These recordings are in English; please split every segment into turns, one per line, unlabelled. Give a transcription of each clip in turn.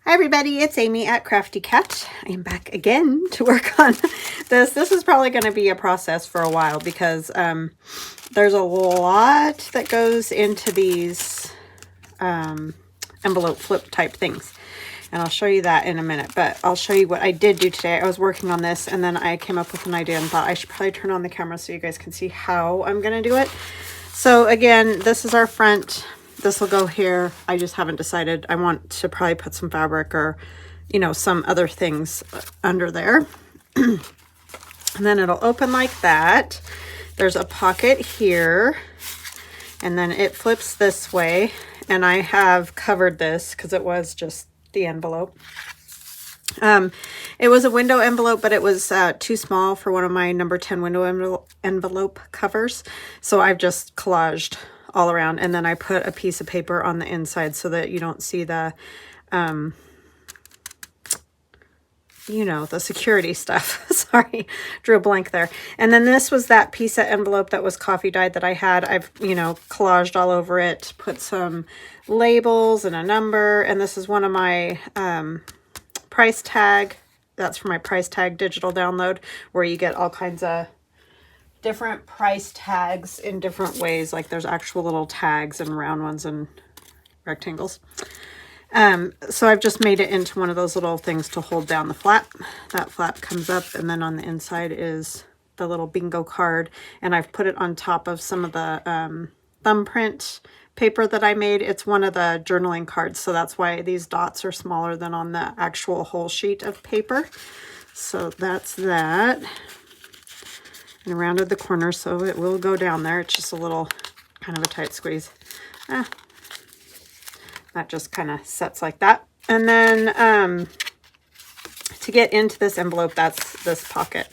Hi everybody, it's Amy at Crafty Cat. I am back again to work on this. This is probably going to be a process for a while because there's a lot that goes into these envelope flip type things. And I'll show you that in a minute, but I'll show you what I did do today. I was working on this and then I came up with an idea and thought I should probably turn on the camera so you guys can see how I'm going to do it. So again, this is our front. This will go here. I just haven't decided. I want to probably put some fabric or, you know, some other things under there. And then it'll open like that. There's a pocket here. And then it flips this way. And I have covered this because it was just the envelope. It was a window envelope, but it was too small for one of my number 10 window envelope covers. So I've just collaged all around, and then I put a piece of paper on the inside so that you don't see the, you know, the security stuff. Sorry, drew a blank there. And then this was that piece of envelope that was coffee dyed that I had. I've, you know, collaged all over it, put some labels and a number, and this is one of my price tag. That's for my price tag digital download, where you get all kinds of different price tags in different ways. Like there's actual little tags and round ones and rectangles. So I've just made it into one of those little things to hold down the flap. That flap comes up, and then on the inside is the little bingo card. And I've put it on top of some of the thumbprint paper that I made. It's one of the journaling cards, so that's why these dots are smaller than on the actual whole sheet of paper. So that's that. And rounded the corner so it will go down there. It's just a little kind of a tight squeeze. That just kind of sets like that. And then to get into this envelope, that's this pocket.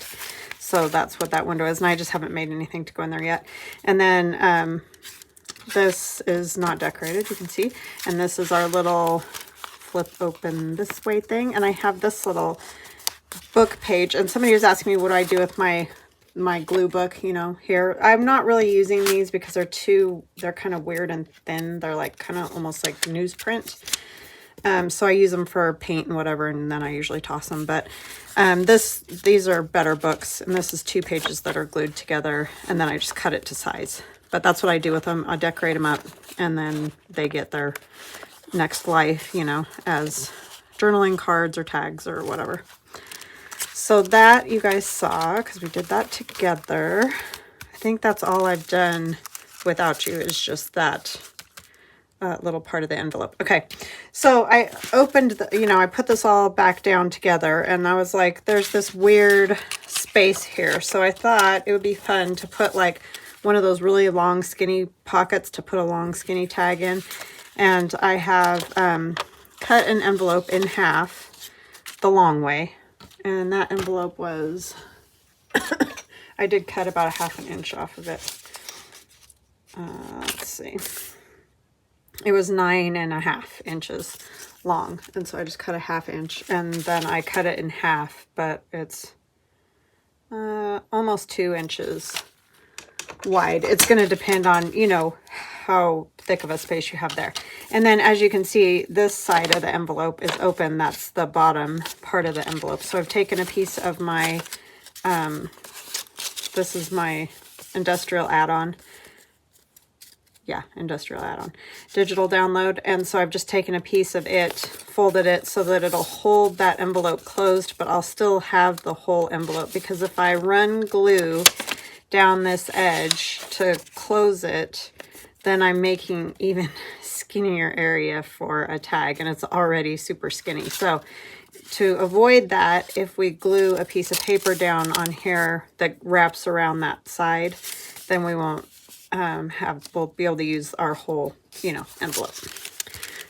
So that's what that window is. And I just haven't made anything to go in there yet. And then this is not decorated, you can see. And this is our little flip open this way thing. And I have this little book page. And somebody was asking me what do I do with my glue book, you know, here. I'm not really using these because they're kind of weird and thin. They're like kind of almost like newsprint. So I use them for paint and whatever, and then I usually toss them. But these are better books, and this is 2 pages that are glued together, and then I just cut it to size. But that's what I do with them. I decorate them up, and then they get their next life, you know, as journaling cards or tags or whatever. So that you guys saw, because we did that together. I think that's all I've done without you, is just that little part of the envelope. Okay, so I opened the, you know, I put this all back down together, and I was like, there's this weird space here. So I thought it would be fun to put like one of those really long skinny pockets to put a long skinny tag in. And I have cut an envelope in half the long way. And that envelope was, I did cut about 1/2 inch off of it. Let's see. It was 9.5 inches long. And so I just cut 1/2 inch, and then I cut it in half, but it's almost 2 inches wide. It's going to depend on, you know, how thick of a space you have there. And then as you can see, this side of the envelope is open. That's the bottom part of the envelope. So I've taken a piece of my, this is my industrial add-on. Yeah, industrial add-on. Digital download. And so I've just taken a piece of it, folded it so that it'll hold that envelope closed, but I'll still have the whole envelope, because if I run glue down this edge to close it, then I'm making even skinnier area for a tag, and it's already super skinny. So to avoid that, if we glue a piece of paper down on here that wraps around that side, then we won't we'll be able to use our whole, you know, envelope.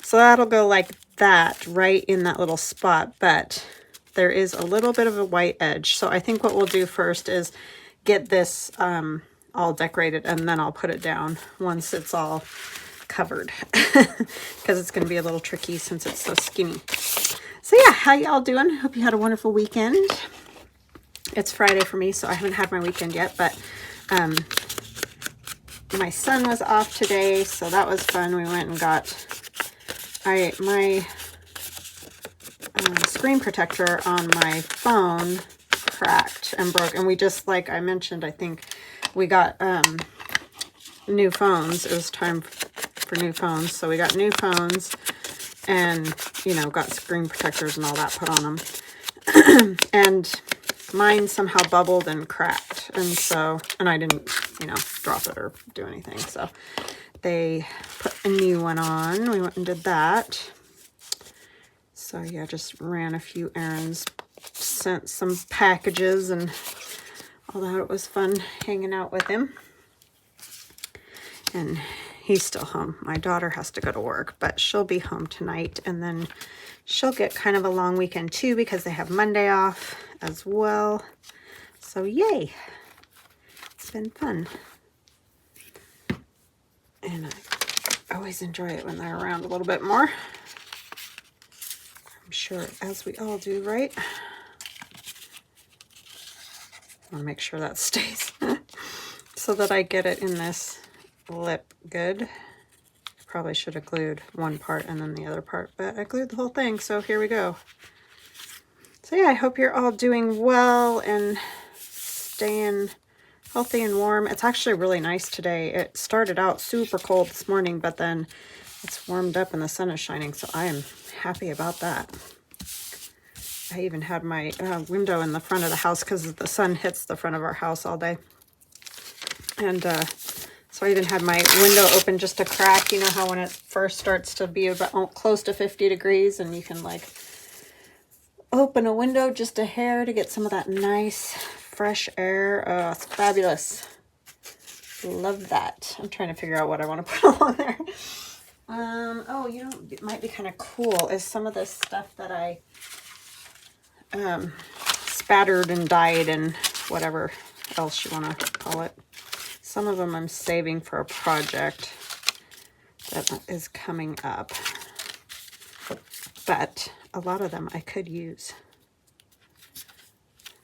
So that'll go like that right in that little spot, but there is a little bit of a white edge. So I think what we'll do first is get this all decorated, and then I'll put it down once it's all covered, because it's going to be a little tricky since it's so skinny. So yeah, how y'all doing? Hope you had a wonderful weekend. It's Friday for me, so I haven't had my weekend yet, but my son was off today, so that was fun. We went and got my screen protector on my phone cracked and broke. And we just, like I mentioned, I think we got new phones. It was time for new phones. So we got new phones and, you know, got screen protectors and all that put on them. And mine somehow bubbled and cracked. And so, and I didn't, you know, drop it or do anything. So they put a new one on. We went and did that. So yeah, just ran a few errands, sent some packages and all that. It was fun hanging out with him. And he's still home. My daughter has to go to work, but she'll be home tonight. And then she'll get kind of a long weekend too because they have Monday off as well. So yay. It's been fun. And I always enjoy it when they're around a little bit more. I'm sure, as we all do, right? I want to make sure that stays so that I get it in this lip good. I probably should have glued one part and then the other part, but I glued the whole thing, so here we go. So yeah, I hope you're all doing well and staying healthy and warm. It's actually really nice today. It started out super cold this morning, but then it's warmed up and the sun is shining, so I am happy about that. I even had my window in the front of the house because the sun hits the front of our house all day. And so I even had my window open just a crack. You know how when it first starts to be about close to 50 degrees and you can like open a window just a hair to get some of that nice fresh air. Oh, it's fabulous. Love that. I'm trying to figure out what I want to put along there. Oh, you know, it might be kind of cool is some of this stuff that I spattered and dyed and whatever else you want to call it. Some of them I'm saving for a project that is coming up, but a lot of them I could use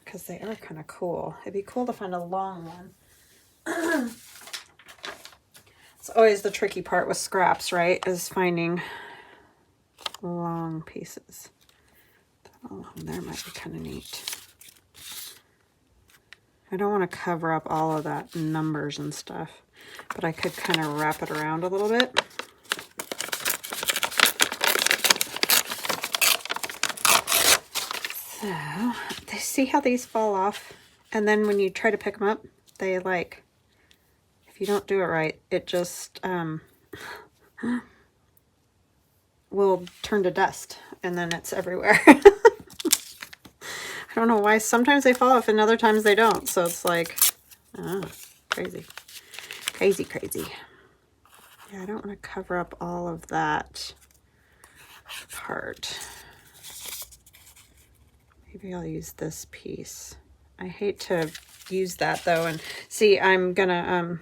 because they are kind of cool. It'd be cool to find a long one. It's always the tricky part with scraps, right? Is finding long pieces. That along there might be kind of neat. I don't want to cover up all of that numbers and stuff, but I could kind of wrap it around a little bit. So, they see how these fall off, and then when you try to pick them up, they like, if you don't do it right, it just will turn to dust, and then it's everywhere. I don't know why. Sometimes they fall off and other times they don't. So it's like, oh, crazy. Crazy, crazy. Yeah, I don't want to cover up all of that part. Maybe I'll use this piece. I hate to use that though. And see, I'm gonna,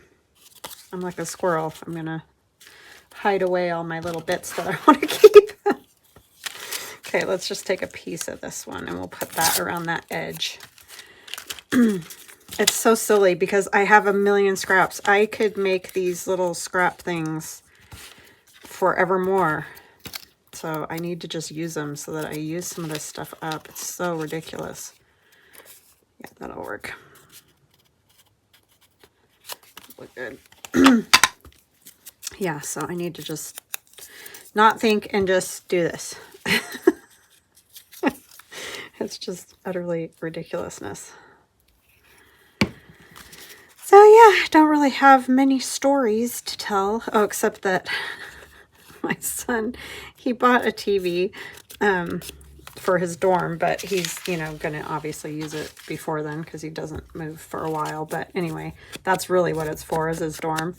I'm like a squirrel. I'm gonna hide away all my little bits that I want to keep. Okay, let's just take a piece of this one and we'll put that around that edge. It's so silly because I have a million scraps. I could make these little scrap things forevermore. So I need to just use them so that I use some of this stuff up. It's so ridiculous. Yeah, that'll work. Look good. Yeah, so I need to just not think and just do this. It's just utterly ridiculousness. So yeah, I don't really have many stories to tell. Oh, except that my son, he bought a TV for his dorm, but he's, you know, going to obviously use it before then because he doesn't move for a while. But anyway, that's really what it's for, is his dorm.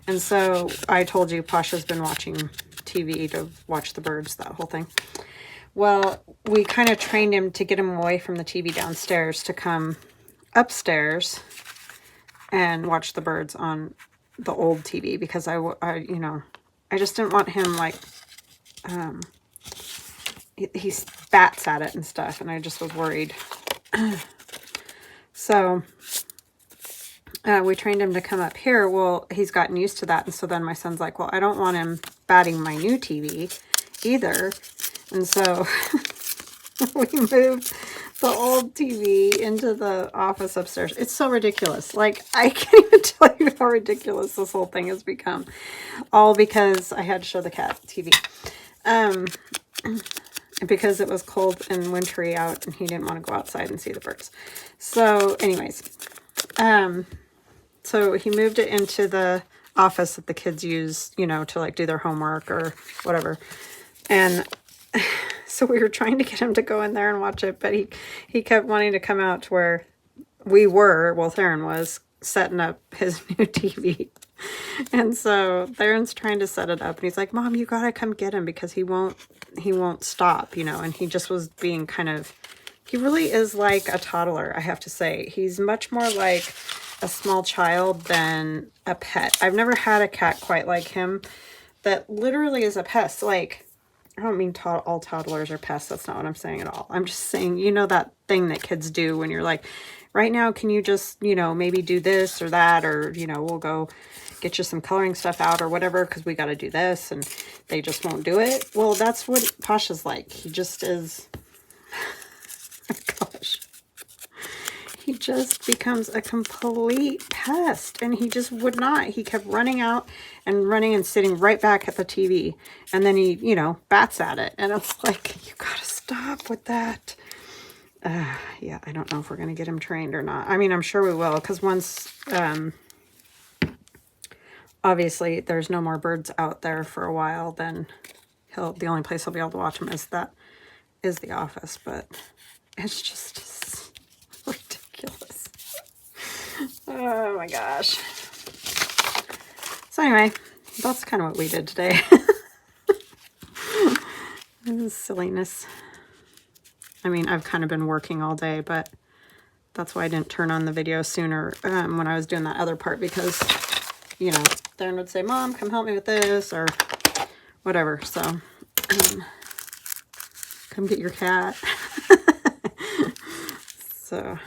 And so I told you Pasha's been watching TV to watch the birds, that whole thing. Well, we kind of trained him to get him away from the TV downstairs to come upstairs and watch the birds on the old TV because I you know, I just didn't want him like, he bats at it and stuff, and I just was worried. So we trained him to come up here. Well, he's gotten used to that, and so then my son's like, well, I don't want him batting my new TV either. And so We moved the old TV into the office upstairs. It's so ridiculous. Like, I can't even tell you how ridiculous this whole thing has become. All because I had to show the cat TV. Because it was cold and wintry out and he didn't want to go outside and see the birds. So anyways, so he moved it into the office that the kids use, you know, to like do their homework or whatever. And so we were trying to get him to go in there and watch it, but he kept wanting to come out to where we were, well, Theron was setting up his new TV. And so Theron's trying to set it up and he's like, Mom, you gotta come get him because he won't stop, you know. And he just was being kind of, he really is like a toddler, I have to say. He's much more like a small child than a pet. I've never had a cat quite like him that literally is a pest. Like, I don't mean all toddlers are pests. That's not what I'm saying at all. I'm just saying, you know, that thing that kids do when you're like, right now, can you just, you know, maybe do this or that, or, you know, we'll go get you some coloring stuff out or whatever because we got to do this, and they just won't do it. Well, that's what Pasha's like. He just is, gosh, he just becomes a complete pest, and he just would not. He kept running out and running and sitting right back at the TV, and then he, you know, bats at it, and it's like, you gotta stop with that. Yeah, I don't know if we're gonna get him trained or not. I mean, I'm sure we will, because once, obviously there's no more birds out there for a while, then the only place he'll be able to watch them is the office. But it's just ridiculous. Oh my gosh. So anyway, that's kind of what we did today. This is silliness. I mean, I've kind of been working all day, but that's why I didn't turn on the video sooner when I was doing that other part, because, you know, Theron would say, Mom, come help me with this, or whatever. So, come get your cat. So,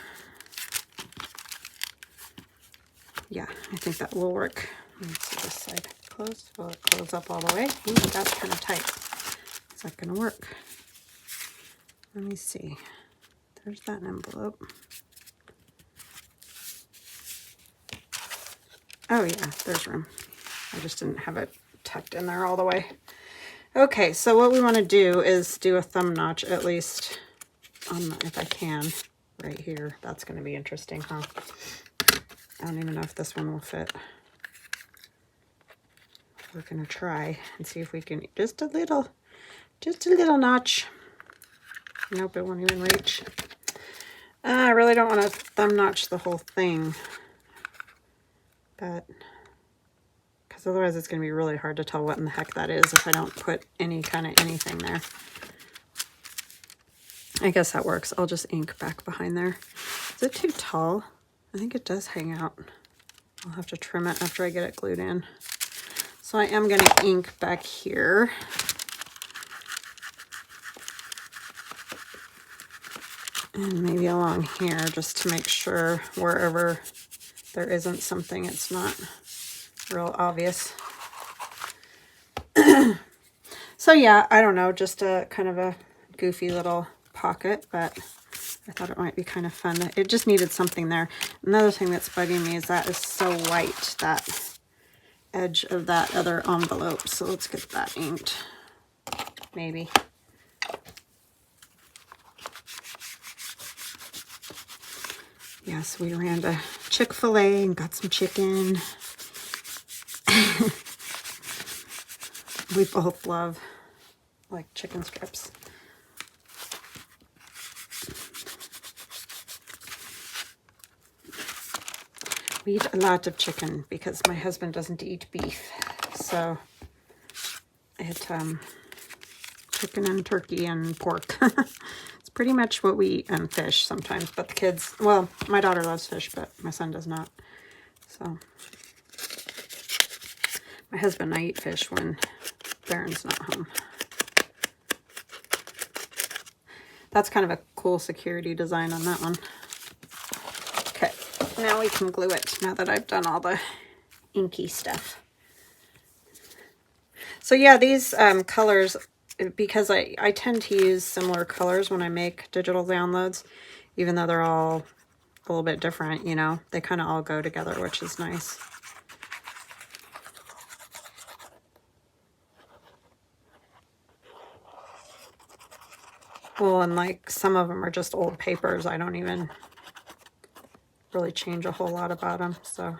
yeah, I think that will work. Let me see this side closed. Will it close up all the way? Ooh, that's kind of tight. Is that going to work? Let me see. There's that envelope. Oh yeah, there's room. I just didn't have it tucked in there all the way. Okay, so what we want to do is do a thumb notch, at least on the, if I can, right here. That's going to be interesting, huh? I don't even know if this one will fit. We're going to try and see if we can, just a little notch. Nope, it won't even reach. I really don't want to thumb notch the whole thing, but because otherwise it's going to be really hard to tell what in the heck that is if I don't put any kind of anything there. I guess that works. I'll just ink back behind there. Is it too tall? I think it does hang out. I'll have to trim it after I get it glued in. So I am going to ink back here. And maybe along here, just to make sure wherever there isn't something, it's not real obvious. So yeah, I don't know, just a kind of a goofy little pocket, but I thought it might be kind of fun. It just needed something there. Another thing that's bugging me is that is so white, that edge of that other envelope. So let's get that inked, maybe. Yes, we ran to Chick-fil-A and got some chicken. We both love, like, chicken strips. We eat a lot of chicken because my husband doesn't eat beef. So, it's chicken and turkey and pork. Pretty much what we eat, and fish sometimes, but the kids, well, my daughter loves fish, but my son does not. So my husband and I eat fish when Theron's not home. That's kind of a cool security design on that one. Okay, now we can glue it, now that I've done all the inky stuff. So yeah, these colors, because I tend to use similar colors when I make digital downloads, even though they're all a little bit different, you know, they kind of all go together, which is nice. Well, and like some of them are just old papers. I don't even really change a whole lot about them, so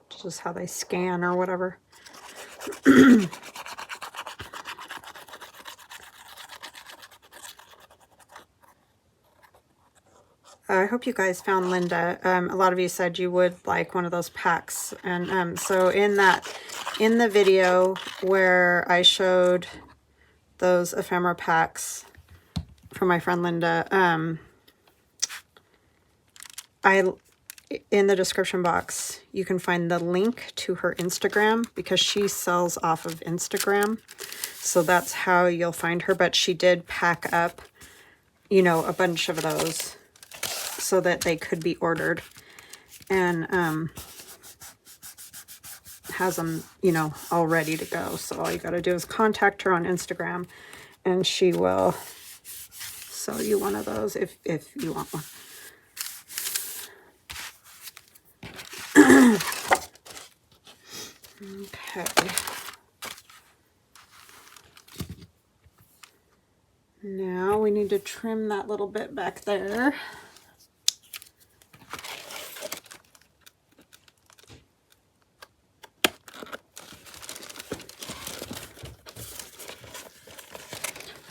it's just how they scan or whatever. I hope you guys found Linda. A lot of you said you would like one of those packs, and so in the video where I showed those ephemera packs from my friend Linda, in the description box you can find the link to her Instagram, because she sells off of Instagram, so that's how you'll find her. But she did pack up, you know, a bunch of those so that they could be ordered, and has them, you know, all ready to go. So all you got to do is contact her on Instagram and she will sell you one of those if you want one. Okay. Now we need to trim that little bit back there.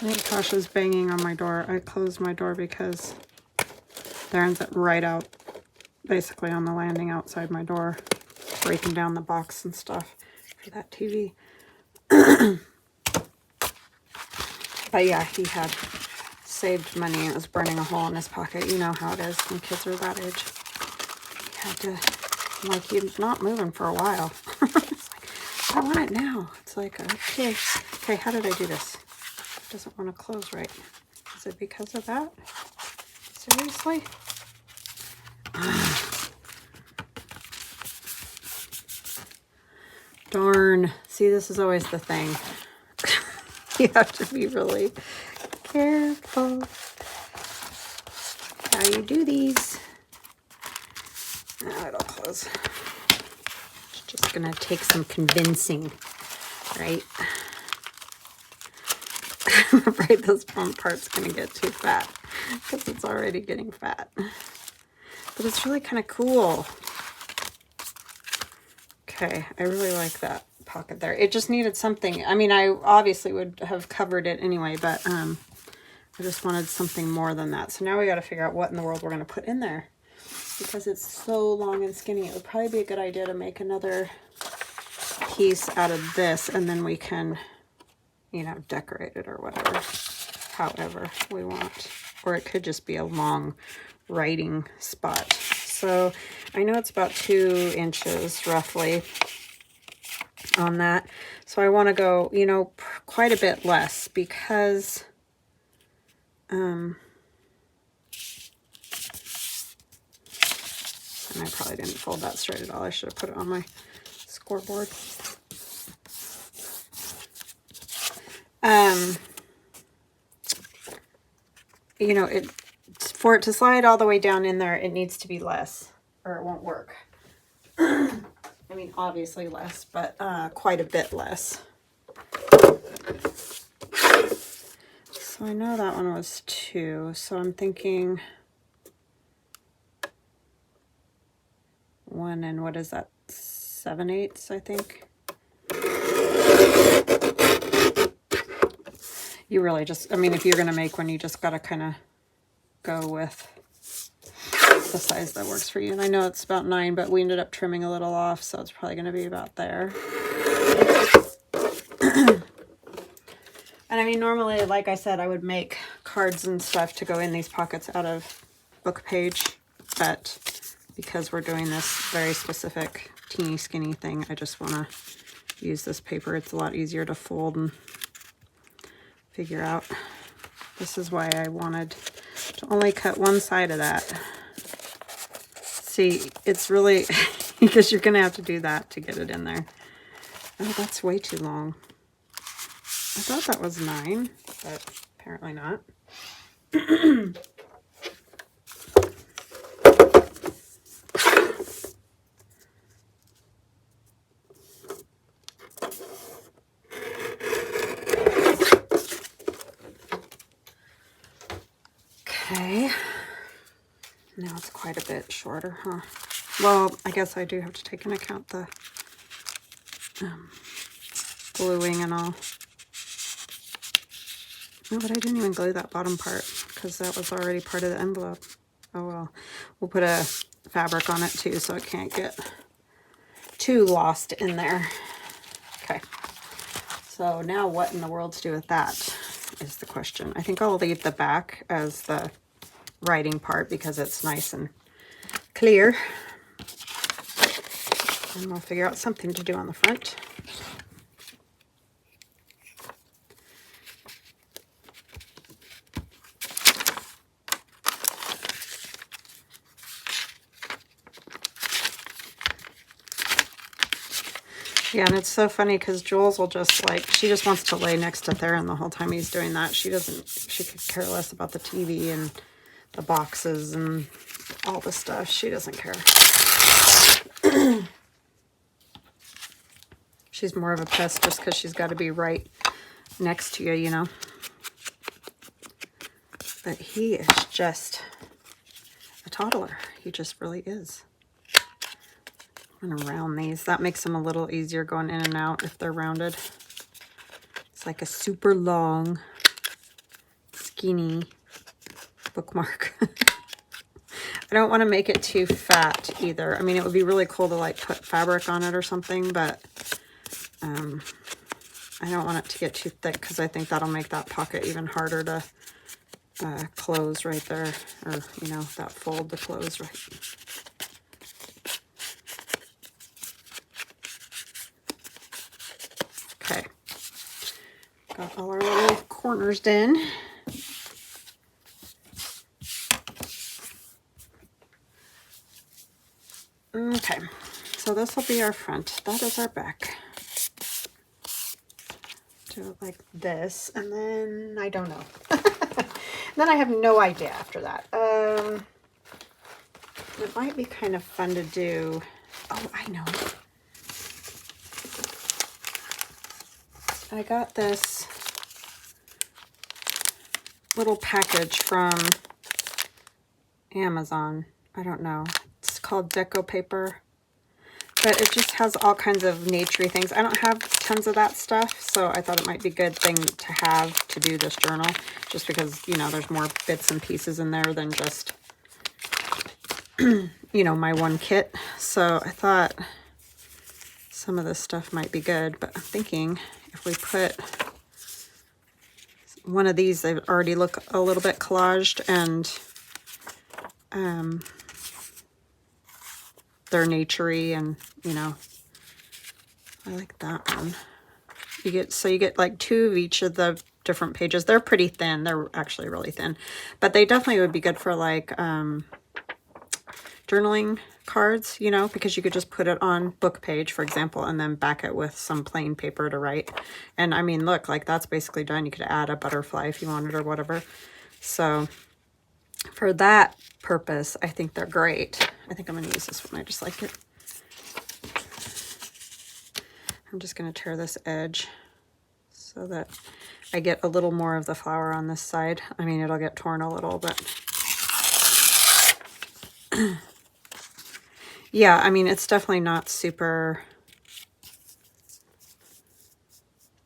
I think Tasha's banging on my door. I closed my door because Darren's right out, basically on the landing outside my door, breaking down the box and stuff for that TV. But yeah, he had saved money and it was burning a hole in his pocket. You know how it is when kids are that age. He had to, I'm like, he's not moving for a while. It's like, I want it now. It's like, okay, how did I do this? It doesn't want to close right. Is it because of that? Seriously? Darn. See, this is always the thing. You have to be really careful how you do these. Now it'll close. It's just gonna take some convincing, right? I'm afraid this front part's gonna get too fat because it's already getting fat. But it's really kind of cool. Okay, I really like that pocket there. It just needed something. I mean, I obviously would have covered it anyway, but I just wanted something more than that. So now we got to figure out what in the world we're going to put in there, because it's so long and skinny. It would probably be a good idea to make another piece out of this, and then we can, you know, decorate it or whatever, however we want. Or it could just be a long writing spot. So I know it's about 2 inches roughly on that. So I want to go, you know, quite a bit less, because and I probably didn't fold that straight at all. I should have put it on my scoreboard. You know, for it to slide all the way down in there, it needs to be less, or it won't work. I mean, obviously less, but quite a bit less. So I know that one was 2, so I'm thinking 1 and what is that, 7/8, I think. You really just, I mean, if you're going to make one, you just got to kind of go with the size that works for you. And I know it's about 9, but we ended up trimming a little off, so it's probably going to be about there. And I mean, normally, like I said, I would make cards and stuff to go in these pockets out of book page, but because we're doing this very specific teeny skinny thing, I just want to use this paper. It's a lot easier to fold and figure out. This is why I wanted to only cut one side of that. See, it's really, because you're going to have to do that to get it in there. Oh, that's way too long. I thought that was 9, but apparently not. Okay. Now it's quite a bit shorter, huh? Well, I guess I do have to take into account the gluing and all. No, but I didn't even glue that bottom part because that was already part of the envelope. Oh well. We'll put a fabric on it too so it can't get too lost in there. Okay. So now what in the world to do with that is the question. I think I'll leave the back as the writing part because it's nice and clear. And we'll figure out something to do on the front. Yeah, and it's so funny because Jules will just like, she just wants to lay next to Theron the whole time he's doing that. She could care less about the TV and the boxes and all the stuff. She doesn't care. She's more of a pest just because she's got to be right next to you, you know. But he is just a toddler. He just really is. I'm going to round these. That makes them a little easier going in and out if they're rounded. It's like a super long, skinny bookmark. I don't want to make it too fat either. I mean, it would be really cool to like put fabric on it or something, but I don't want it to get too thick because I think that'll make that pocket even harder to close right there, or, you know, that fold to close right. Okay. Got all our little corners done. Okay, so this will be our front. That is our back. Do it like this, and then I don't know. Then I have no idea after that. It might be kind of fun to do. Oh, I know. I got this little package from Amazon. I don't know. It's called Deco Paper. But it just has all kinds of naturey things. I don't have tons of that stuff, so I thought it might be a good thing to have to do this journal, just because, you know, there's more bits and pieces in there than just, you know, my one kit. So I thought some of this stuff might be good, but I'm thinking if we put one of these, they already look a little bit collaged, and they're naturey, and, you know, I like that one. You get like 2 of each of the different pages. They're pretty thin. They're actually really thin, but they definitely would be good for like journaling cards, you know, because you could just put it on book page, for example, and then back it with some plain paper to write. And I mean, look, like that's basically done. You could add a butterfly if you wanted or whatever. So for that purpose, I think they're great. I think I'm going to use this one. I just like it. I'm just going to tear this edge so that I get a little more of the flower on this side. I mean, it'll get torn a little, but yeah, I mean, it's definitely not super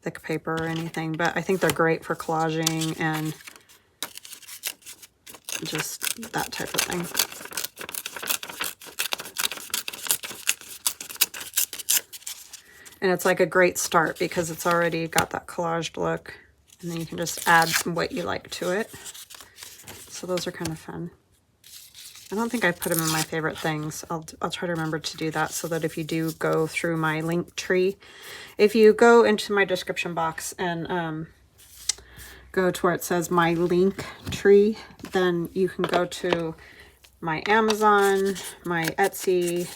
thick paper or anything, but I think they're great for collaging and just that type of thing. And it's like a great start because it's already got that collaged look, and then you can just add some what you like to it. So those are kind of fun. I don't think I put them in my favorite things. I'll try to remember to do that so that if you do go through my link tree, if you go into my description box and go to where it says my link tree, then you can go to my Amazon, my Etsy,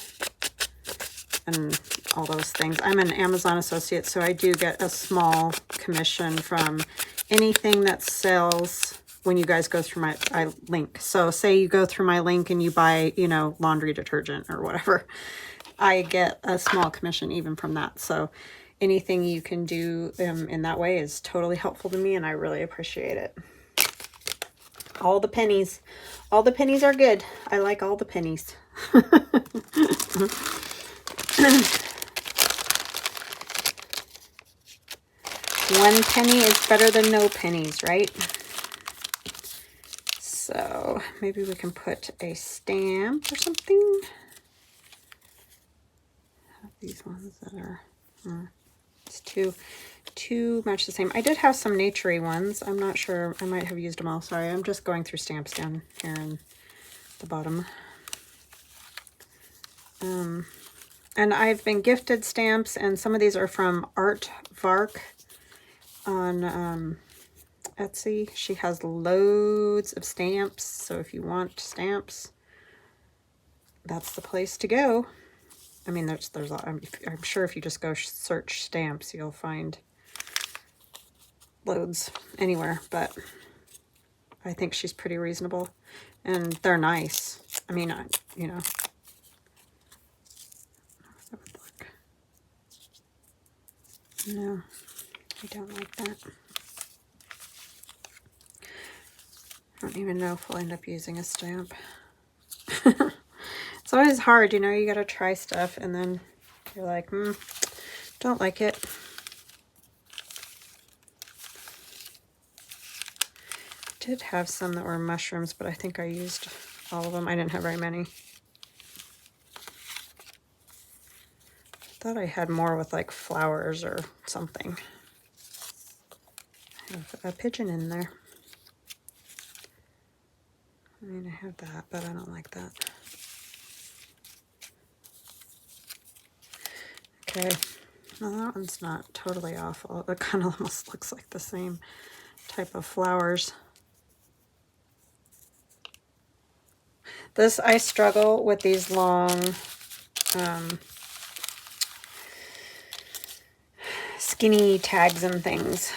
and all those things. I'm an Amazon associate, so I do get a small commission from anything that sells when you guys go through my link. So say you go through my link and you buy, you know, laundry detergent or whatever, I get a small commission even from that. So anything you can do in that way is totally helpful to me, and I really appreciate it. All the pennies. All the pennies are good. I like all the pennies. 1 penny is better than no pennies, right? So maybe we can put a stamp or something. These ones that are, it's too much the same. I did have some naturey ones. I'm not sure. I might have used them all. Sorry, I'm just going through stamps down here in the bottom. And I've been gifted stamps, and some of these are from Aardvark on Etsy. She has loads of stamps, so if you want stamps, that's the place to go. I mean, I'm sure if you just go search stamps, you'll find loads anywhere, but I think she's pretty reasonable, and they're nice. I mean, you know. No, I don't like that. I don't even know if we'll end up using a stamp. It's always hard, you know, you gotta try stuff and then you're like, don't like it. Did have some that were mushrooms, but I think I used all of them. I didn't have very many. Thought I had more with like flowers or something. I have a pigeon in there. I mean, I have that, but I don't like that. Okay, well, that one's not totally awful. It kind of almost looks like the same type of flowers. I struggle with these long, skinny tags and things.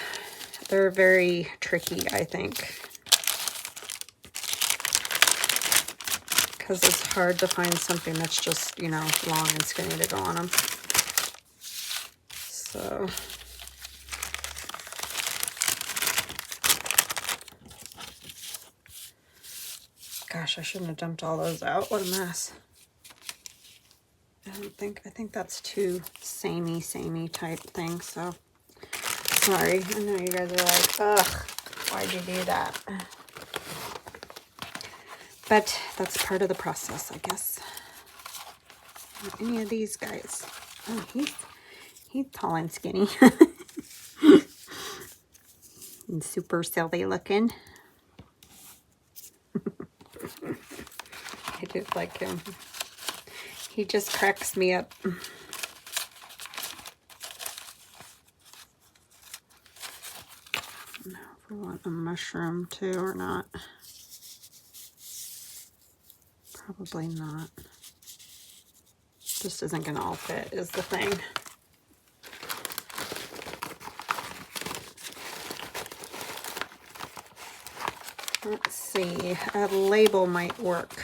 They're very tricky, I think, because it's hard to find something that's just, you know, long and skinny to go on them. So, gosh, I shouldn't have dumped all those out. What a mess. I think that's too samey type thing, so sorry. I know you guys are like, ugh, why'd you do that? But that's part of the process, I guess. Not any of these guys. Oh, he's tall and skinny. And super silly looking. I do like him. He just cracks me up. Now, if we want a mushroom too or not. Probably not. Just isn't going to all fit is the thing. Let's see. A label might work.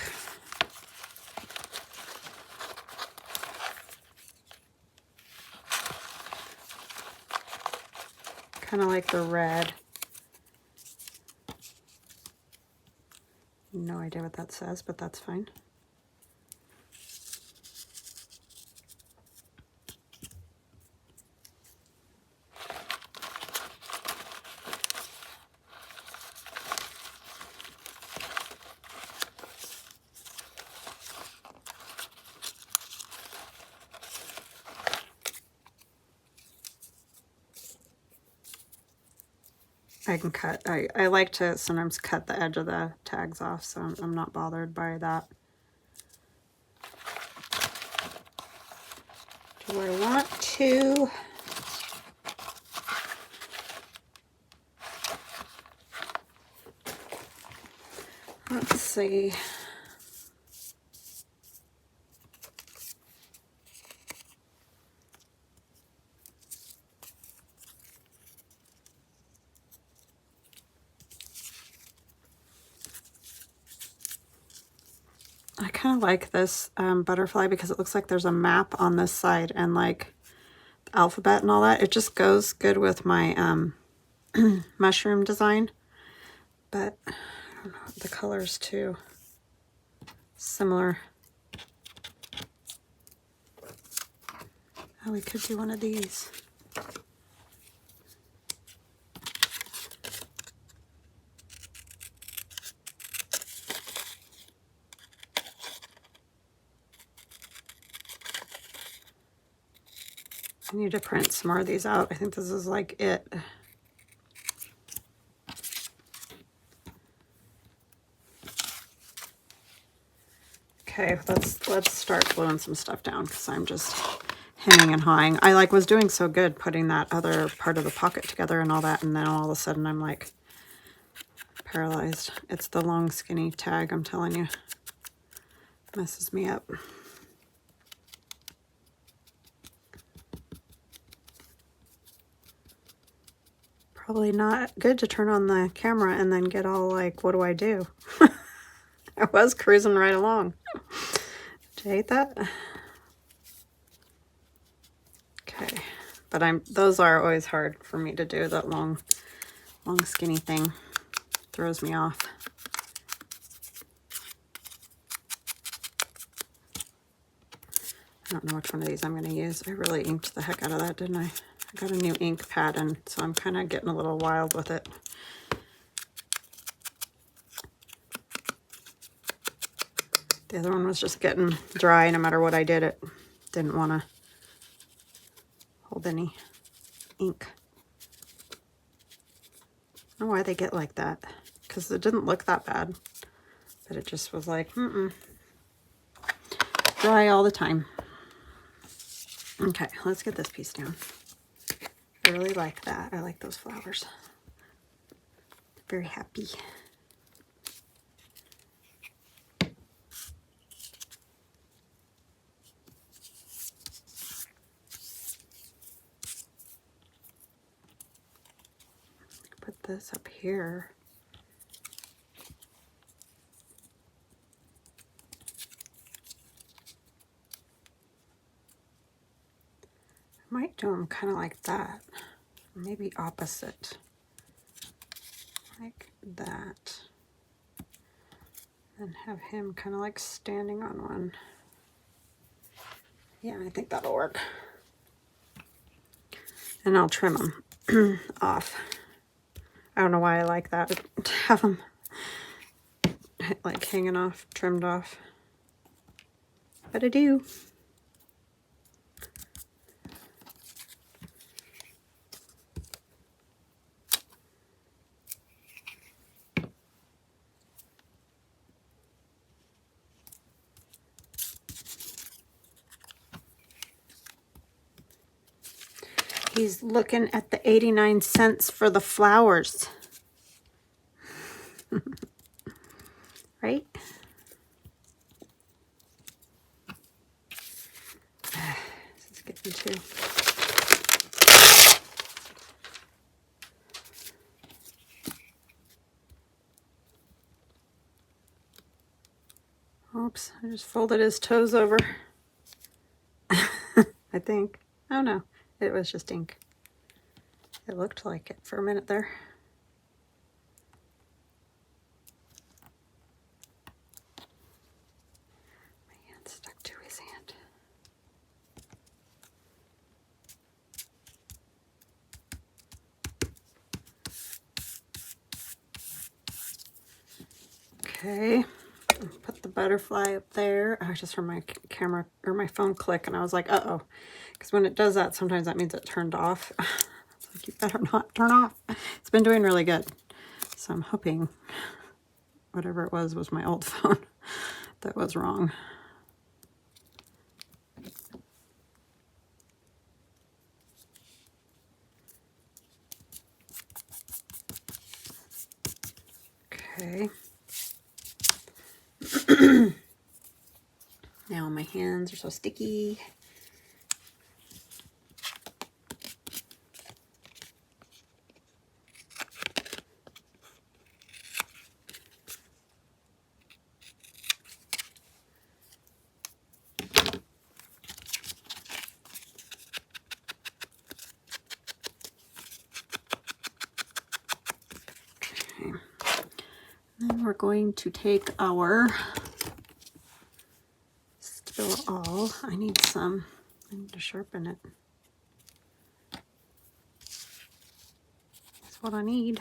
Kind of like the red. No idea what that says, but that's fine. I can cut. I like to sometimes cut the edge of the tags off, so I'm not bothered by that. Do I want to? Let's see. kind of like this butterfly because it looks like there's a map on this side and like the alphabet and all that. It just goes good with my mushroom design. But I don't know, the colors too similar. Oh, we could do one of these. I need to print some more of these out. I think this is like it. Okay, let's start gluing some stuff down because I'm just hemming and hawing. I like was doing so good putting that other part of the pocket together and all that, and then all of a sudden I'm like paralyzed. It's the long skinny tag, I'm telling you. Messes me up. Probably not good to turn on the camera and then get all like, what do I do? I was cruising right along. Did you hate that? Okay, but those are always hard for me to do. That long skinny thing throws me off. I don't know which one of these I'm going to use. I really inked the heck out of that, didn't I? I got a new ink pad, and so I'm kind of getting a little wild with it. The other one was just getting dry. No matter what I did, it didn't want to hold any ink. I don't know why they get like that, because it didn't look that bad, but it just was like, dry all the time. Okay, let's get this piece down. I really like that. I like those flowers. Very happy. Put this up here. I might do them kind of like that. Maybe opposite. Like that. And have him kind of like standing on one. Yeah, I think that'll work. And I'll trim them off. I don't know why I like that, to have them like hanging off, trimmed off. But I do. He's looking at the 89 cents for the flowers. Right? This is getting too... Oops, I just folded his toes over. I think. Oh no, it was just ink. It looked like it for a minute there. My hand stuck to his hand. Okay, put the butterfly up there. I just heard my camera or my phone click, and I was like, uh-oh. Because when it does that, sometimes that means it turned off. It's like, you better not turn off. It's been doing really good. So I'm hoping whatever it was my old phone that was wrong. Okay. Now my hands are so sticky. Then we're going to take our Spill All. I need to sharpen it. That's what I need.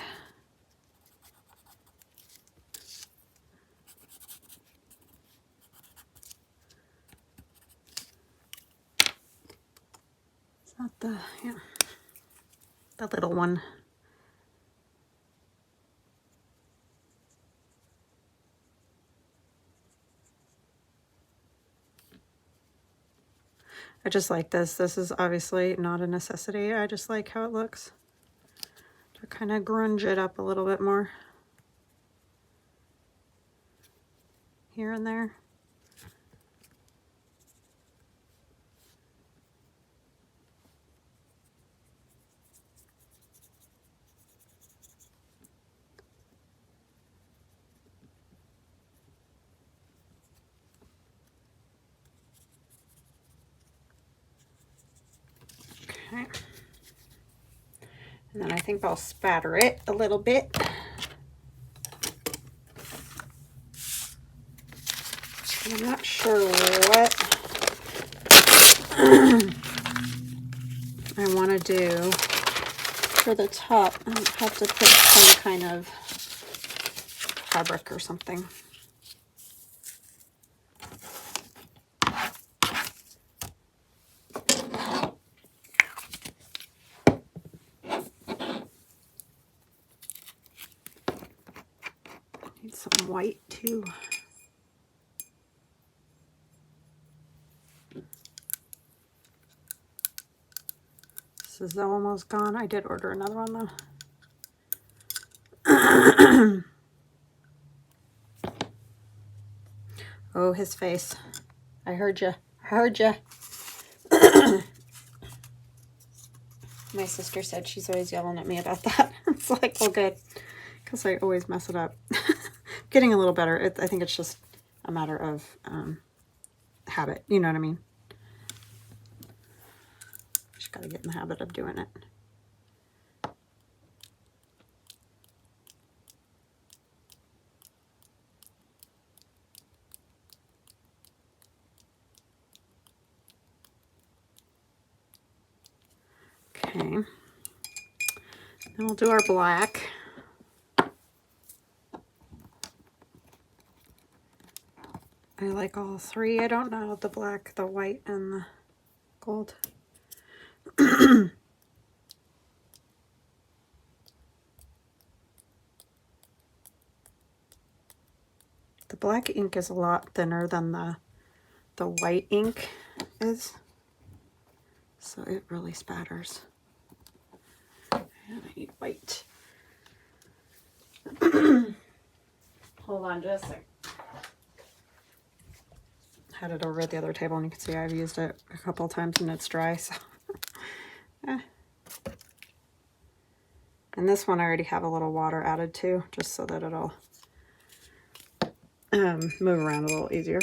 Is that the, yeah, the little one. I just like this. This is obviously not a necessity. I just like how it looks. To kind of grunge it up a little bit more. Here and there. Okay. And then I think I'll spatter it a little bit. I'm not sure what I want to do for the top. I have to put some kind of fabric or something. Need some white too. This is almost gone. I did order another one though. Oh, his face. I heard ya. I heard ya. My sister said she's always yelling at me about that. It's like, well, good. Because I always mess it up. Getting a little better. I think it's just a matter of habit. You know what I mean? Just got to get in the habit of doing it. Okay. Then we'll do our black. I like all three. I don't know the black, the white, and the gold. The black ink is a lot thinner than the white ink is, so it really spatters. And I need white. Hold on just a sec. Had it over at the other table, and you can see I've used it a couple times and it's dry. So, And this one I already have a little water added to, just so that it'll move around a little easier.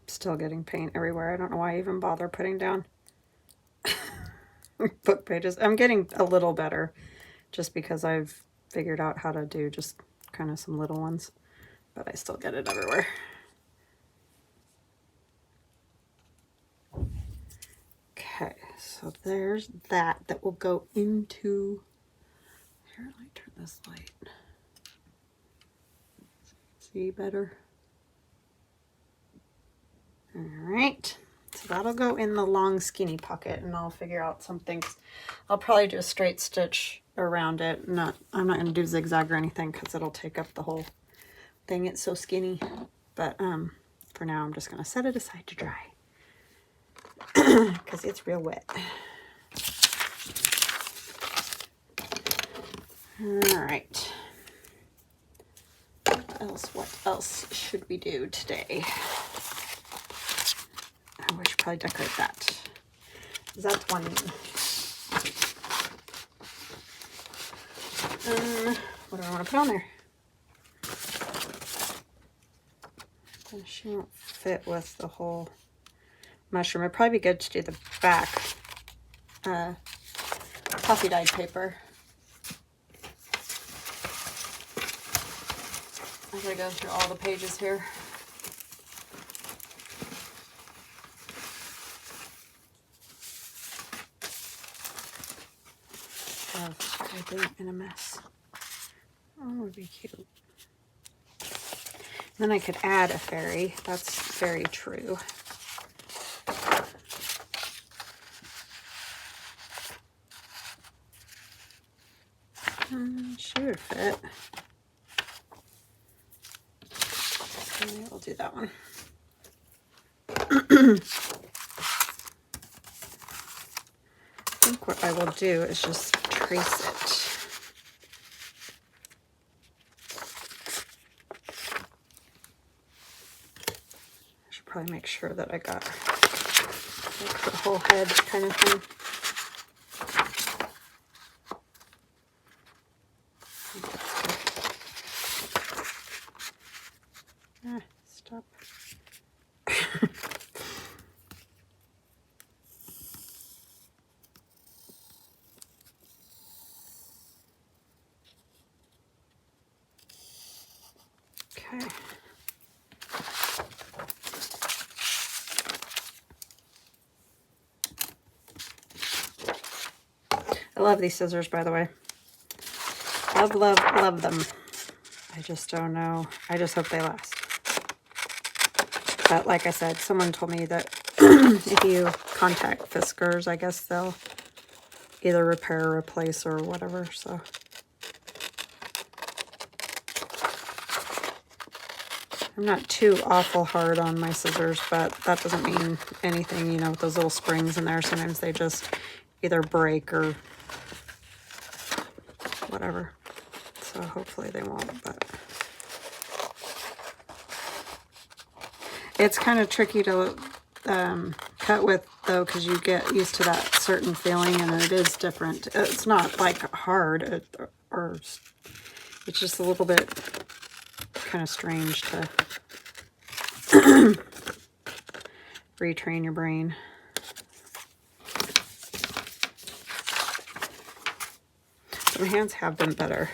Still getting paint everywhere. I don't know why I even bother putting down book pages. I'm getting a little better just because I've figured out how to do just kind of some little ones, but I still get it everywhere. Okay, so there's that will go into here. Let me turn this light. See better? All right, so that'll go in the long skinny pocket, and I'll figure out some things. I'll probably do a straight stitch around it. I'm not going to do zigzag or anything because it'll take up the whole thing. It's so skinny. But for now, I'm just going to set it aside to dry because it's real wet. All right. What else should we do today? Oh, I should probably decorate that. That one. What do I want to put on there? And she won't fit with the whole mushroom. It'd probably be good to do the back coffee dyed paper. I gotta go through all the pages here. Everything in a mess. Oh, it would be cute. Then I could add a fairy. That's very true. She would fit. Okay, we'll do that one. I think what I will do is just trace it. I should probably make sure that I got like the whole head kind of thing. Stop. Okay. I love these scissors, by the way. Love, love, love them. I just don't know. I just hope they last. But like I said, someone told me that if you contact Fiskars, I guess they'll either repair or replace or whatever, so. I'm not too awful hard on my scissors, but that doesn't mean anything, you know, with those little springs in there. Sometimes they just either break or whatever. So hopefully they won't, but it's kind of tricky to cut with, though, because you get used to that certain feeling, and it is different. It's not like hard, or it's just a little bit kind of strange to retrain your brain. So my hands have been better.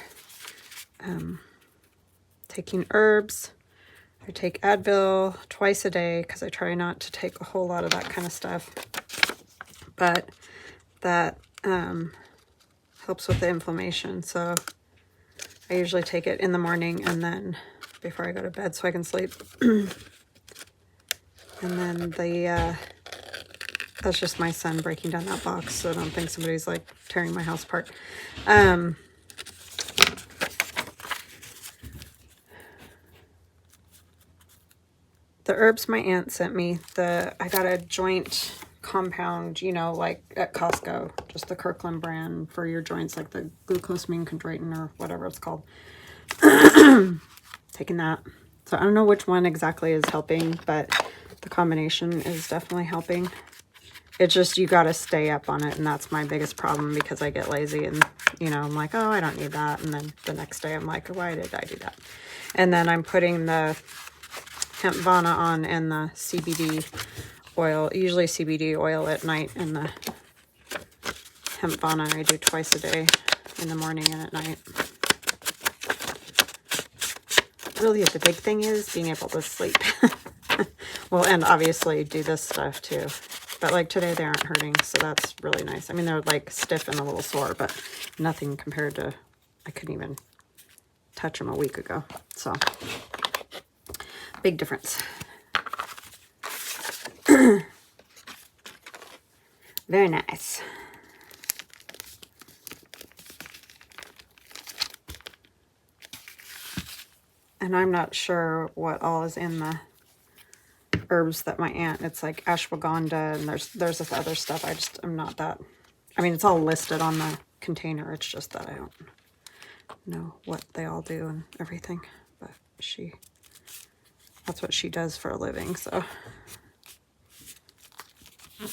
Taking herbs. I take Advil twice a day because I try not to take a whole lot of that kind of stuff. But that helps with the inflammation. So I usually take it in the morning and then before I go to bed so I can sleep. And then that's just my son breaking down that box, so I don't think somebody's like tearing my house apart. The herbs my aunt sent me, I got a joint compound, you know, like at Costco, just the Kirkland brand for your joints, like the glucosamine chondroitin or whatever it's called. Taking that. So I don't know which one exactly is helping, but the combination is definitely helping. It's just, you got to stay up on it, and that's my biggest problem because I get lazy and, you know, I'm like, oh, I don't need that. And then the next day I'm like, why did I do that? And then I'm putting the hemp vana on and the CBD oil, usually CBD oil at night, and the hemp vana I do twice a day, in the morning and at night. Really, the big thing is being able to sleep. Well, and obviously do this stuff too. But like today they aren't hurting, so that's really nice. I mean, they're like stiff and a little sore, but nothing compared to, I couldn't even touch them a week ago. So, big difference. Very nice. And I'm not sure what all is in the herbs that my aunt, it's like ashwagandha, and there's this other stuff. I'm not that, I mean, it's all listed on the container. It's just that I don't know what they all do and everything. But that's what she does for a living, so.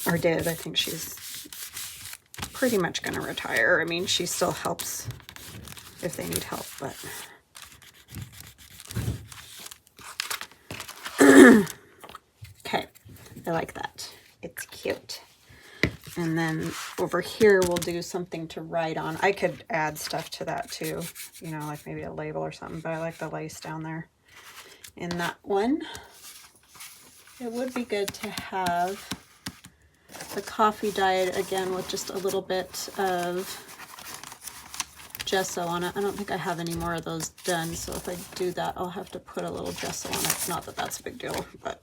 Or did. I think she's pretty much going to retire. I mean, she still helps if they need help, but. I like that. It's cute. And then over here, we'll do something to write on. I could add stuff to that too, you know, like maybe a label or something, but I like the lace down there in that one. It would be good to have the coffee dyed again with just a little bit of gesso on it. I don't think I have any more of those done, so if I do that, I'll have to put a little gesso on it. Not that that's a big deal, but...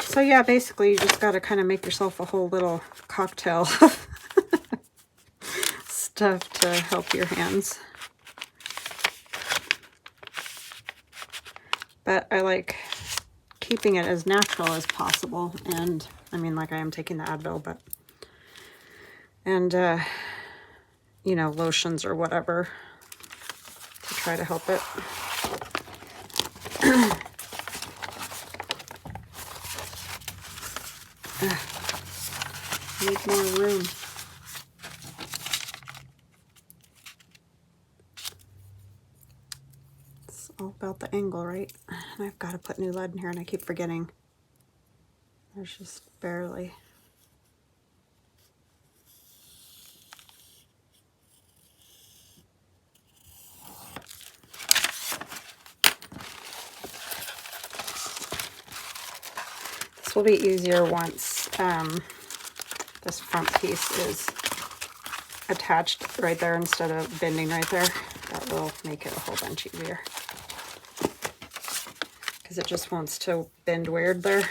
So yeah, basically you just got to kind of make yourself a whole little cocktail of stuff to help your hands. But I like keeping it as natural as possible. And I mean, like I am taking the Advil, but, and, you know, lotions or whatever to try to help it. Need more room. It's all about the angle, right? And I've got to put new lead in here, and I keep forgetting. There's just barely. This will be easier once this front piece is attached right there instead of bending right there. That will make it a whole bunch easier. Because it just wants to bend weird there.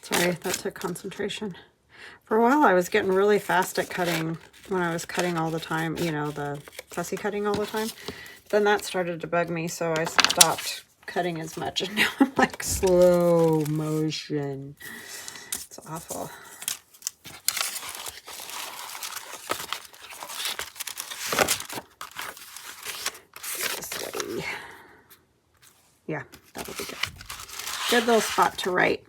Sorry, that took concentration. For a while I was getting really fast at cutting when I was cutting all the time, you know, the fussy cutting all the time. Then that started to bug me, so I stopped cutting as much, and now I'm like slow motion. It's awful. This way. Yeah, that'll be good. Good little spot to write.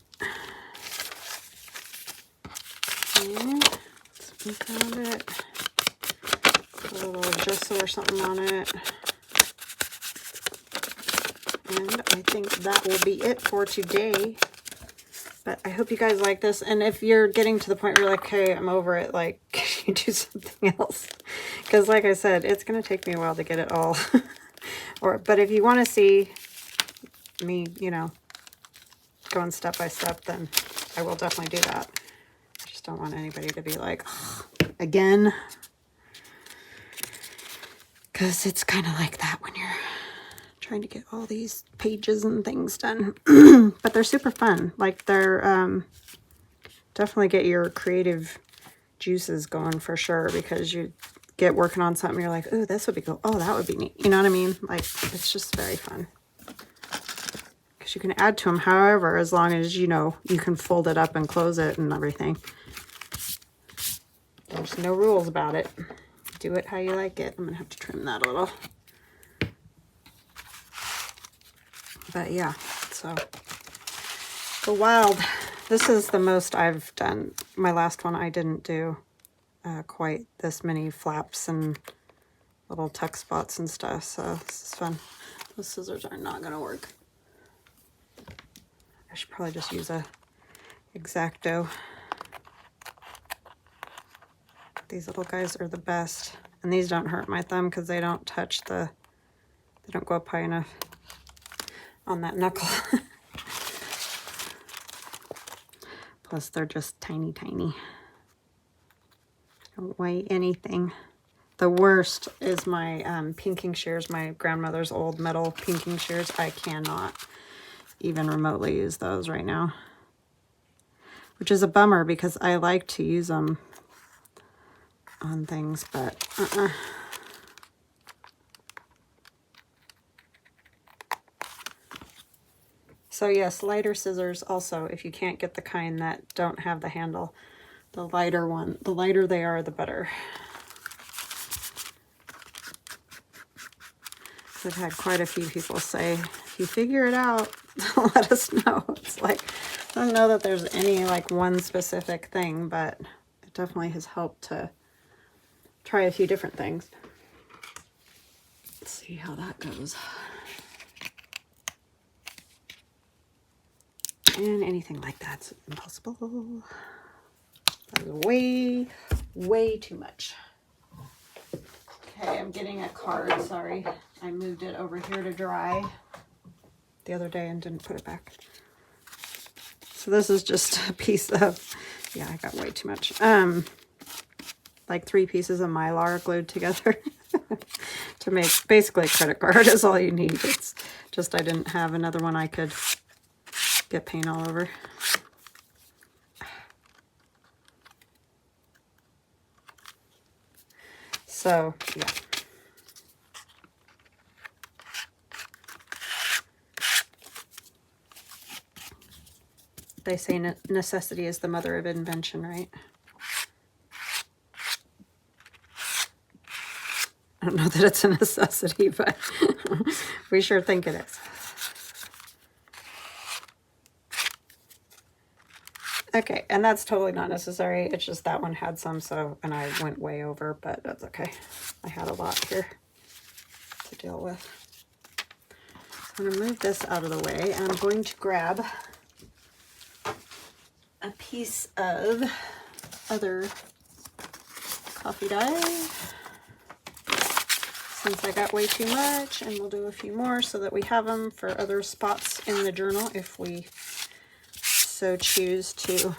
We found it. Put a little gesso or something on it. And I think that will be it for today. But I hope you guys like this. And if you're getting to the point where you're like, hey, I'm over it, like, can you do something else? Because like I said, it's going to take me a while to get it all. But if you want to see me, you know, going step by step, then I will definitely do that. I just don't want anybody to be like, oh, again. Because it's kind of like that when you're trying to get all these pages and things done. But they're super fun. Like, they're definitely get your creative juices going for sure, because you get working on something, you're like, ooh, this would be cool. Oh, that would be neat. You know what I mean? Like, it's just very fun. Because you can add to them however, as long as, you know, you can fold it up and close it and everything. There's no rules about it. Do it how you like it. I'm going to have to trim that a little. But yeah, so go wild. This is the most I've done. My last one I didn't do quite this many flaps and little tuck spots and stuff, so this is fun. Those scissors are not going to work. I should probably just use a X-Acto. These little guys are the best. And these don't hurt my thumb because they don't touch the, they don't go up high enough on that knuckle. Plus they're just tiny, tiny. Don't weigh anything. The worst is my pinking shears, my grandmother's old metal pinking shears. I cannot even remotely use those right now. Which is a bummer because I like to use them on things, but So yes, lighter scissors also, if you can't get the kind that don't have the handle, the lighter one, the lighter they are, the better. I've had quite a few people say, if you figure it out, let us know. It's like, I don't know that there's any like one specific thing, but it definitely has helped to try a few different things. Let's see how that goes. And anything like that's impossible. That is way too much. Okay, I'm getting a card, sorry. I moved it over here to dry the other day and didn't put it back. So this is just a piece of, yeah, I got way too much. Like 3 pieces of Mylar glued together to make basically a credit card is all you need. It's just I didn't have another one I could get paint all over. So, yeah. They say necessity is the mother of invention, right? I don't know that it's a necessity, but we sure think it is. Okay, and that's totally not necessary. It's just that one had some, so, and I went way over, but that's okay. I had a lot here to deal with. So I'm going to move this out of the way, and I'm going to grab a piece of other coffee dye, since I got way too much, and we'll do a few more so that we have them for other spots in the journal if we so choose to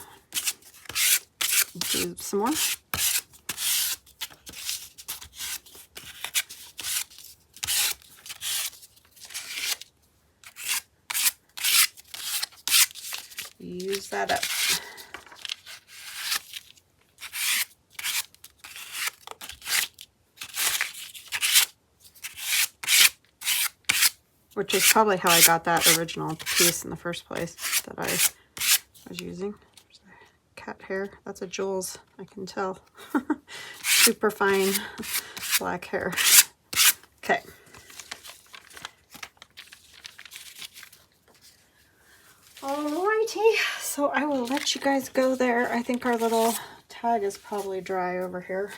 do some more. Use that up. Which is probably how I got that original piece in the first place that I was using. There's a cat hair. That's a Jules, I can tell. Super fine black hair. Okay. Alrighty, so I will let you guys go there. I think our little tag is probably dry over here.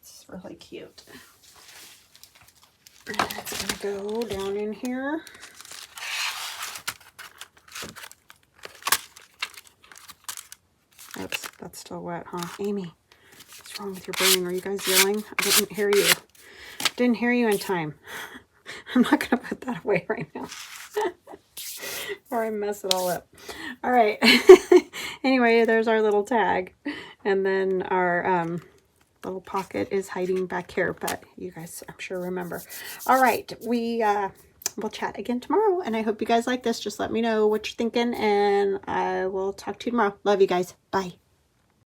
It's really cute. And it's gonna go down in here. Oops, that's still wet, huh? Amy, what's wrong with your brain? Are you guys yelling? I didn't hear you. Didn't hear you in time. I'm not gonna put that away right now. Or I mess it all up. All right. Anyway, there's our little tag. And then our little pocket is hiding back here, but you guys, I'm sure, remember. All right. We'll chat again tomorrow, and I hope you guys like this. Just let me know what you're thinking, and I will talk to you tomorrow. Love you guys. Bye.